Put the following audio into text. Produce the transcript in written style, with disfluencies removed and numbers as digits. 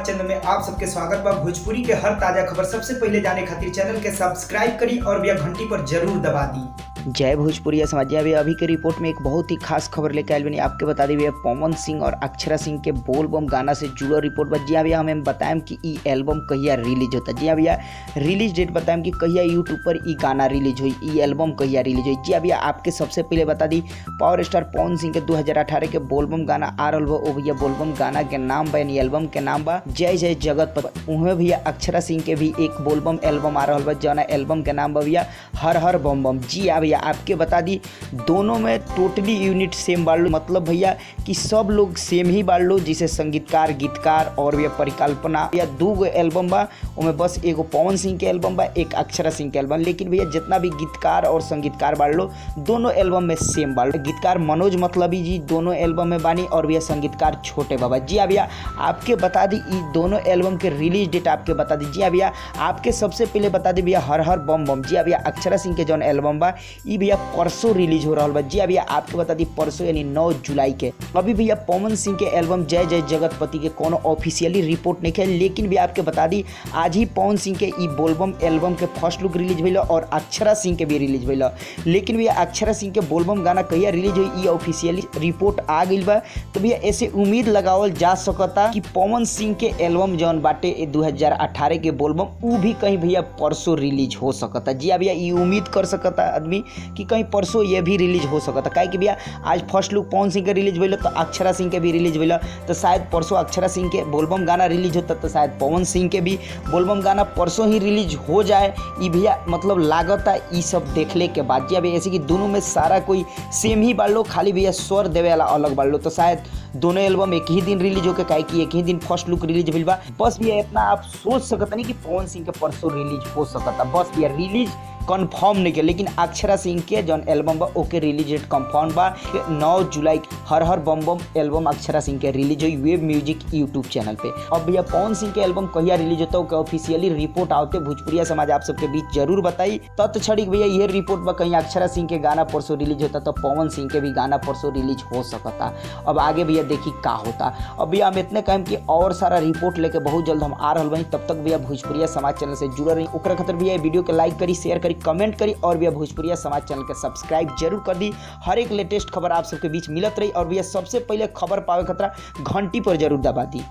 Channel में आप सबके स्वागत बा। भोजपुरी के हर ताजा खबर सबसे पहले जाने खातिर चैनल के सब्सक्राइब करी और भैया घंटी पर जरूर दबा दी। जय भोजपुरिया समाज। अभी की रिपोर्ट में एक बहुत ही खास खबर लेकर आयल बनी। आपके बता दी भैया पवन सिंह और अक्षरा सिंह के बोल बम गाना से जुड़ल रिपोर्ट बा। जी हाँ भैया, हमें बताएं कि ई एल्बम कहिया रिलीज होता। जी हाँ भैया, रिलीज डेट बताएं कि कहिया यूट्यूब पर ई गाना रिलीज हुई, ई एल्बम कहिया रिलीज हुई। जी हाँ भैया, आपके सबसे पहले बता the power star Pawan Singh के 2018 के बोलबम गाना आ रहा बा। भैया बोलबम गाना के नाम बा, एल्बम के नाम बा जय जय जगत पति। उहे भैया अक्षरा सिंह के भी एक बोलबम एल्बम आ रहा बा, जौना एल्बम के नाम बा भैया हर हर बम बम। जी हाँ भैया, आपके बता दी दोनों में टोटली यूनिट सेम बाढ़ लो, मतलब भैया कि सब लोग सेम ही बाढ़ लो, जिसे संगीतकार गीतकार और भैया परिकल्पना। या दो गो एल्बम बा, उनमें बस एगो पवन सिंह के एल्बम बा, एक अक्षरा सिंह के एल्बम। लेकिन भैया जितना भी गीतकार और संगीतकार बाढ़ लो, दोनों एल्बम में सेम बाढ़ लो। गीतकार मनोज मतलबी जी दोनों एल्बम में बानी और भैया संगीतकार छोटे बाबा। जी हाँ भैया, आपके बता दी दोनों एल्बम के रिलीज डेट आपके बता दी। जी हाँ भैया, आपके सबसे पहले बता दी भैया हर हर बम बम। जी हाँ भैया, अक्षरा सिंह के जौन एल्बम बा ई भैया परसों रिलीज हो रहा बा। जी भैया, आपको बता दी परसों यानी 9 जुलाई के। अभी भैया पवन सिंह के एल्बम जय जय जगतपति के कोनो ऑफिशियली रिपोर्ट नहीं है, लेकिन भी आपके बता दी आज ही पवन सिंह के ई बोलबम एल्बम के फर्स्ट लुक रिलीज भइल और अक्षरा सिंह के भी रिलीज भइल। लेकिन भैया अक्षरा सिंह के बोलबम गाना कहिया रिलीज हुई ई ऑफिशियली रिपोर्ट आ गई बा। तो भैया ऐसे उम्मीद लगावल जा सकता कि पवन सिंह के एल्बम जौन बाटे 2018 के बोलबम ऊ भी कहीं भैया परसों रिलीज हो सकता। जी भैया, ये उम्मीद कर सकता आदमी कि कहीं परसों ये भी रिलीज हो सकता। काहे कि भैया आज फर्स्ट लुक पवन सिंह के रिलीज भइल तो अक्षरा सिंह के भी रिलीज भइल, तो शायद परसों अक्षरा सिंह के बोलबम गाना रिलीज होता तो शायद पवन सिंह के भी बोलबम गाना परसों ही रिलीज हो जाए। ई भैया मतलब लागत है ई सब देखले के बाद। जी अभी ऐसे कि दोनों में सारा कोई सेम ही बाढ़ लो, खाली भैया स्वर देवे वाला अलग बाढ़ लो, तो शायद दोनों एल्बम एक ही दिन रिलीज होके, काहे कि एक ही दिन फर्स्ट लुक रिलीज भइल बा। बस भैया इतना आप सोच सकता नहीं कि पवन सिंह के परसों रिलीज हो सकता। बस भैया रिलीज कंफर्म नहीं किया, लेकिन अक्षरा सिंह के जौन एल्बम बा ओके रिलीज डेट कंफर्म बा 9 जुलाई हर हर बम बम एल्बम अक्षरा सिंह के रिलीज हुई वेब म्यूजिक यूट्यूब चैनल पे। अब भैया पवन सिंह के एल्बम कहिया रिलीज होता है ऑफिशियली रिपोर्ट आते भोजपुरिया समाज आप सबके बीच जरूर बताई। तथ्य छड़ी भैया ये रिपोर्ट बा कहीं अक्षरा सिंह के गाना परसों रिलीज होता तो पवन सिंह के भी गाना परसों रिलीज हो सकता। अब आगे भैया देखी का होता। अब भैया हम इतने कहें कि और सारा रिपोर्ट लेके बहुत जल्द हम आ रहा बनी। तब तक भैया भोजपुरिया समाज चैनल से जुड़ल रही। ओकरा खातिर भैया वीडियो के लाइक करी, शेयर करी, कमेंट करी और भैया भोजपुरिया समाज चैनल के सब्सक्राइब जरूर कर दी। हर एक लेटेस्ट खबर आप सबके बीच मिलत रही और भैया सबसे पहले खबर पावे खतरा घंटी पर जरूर दबा दी।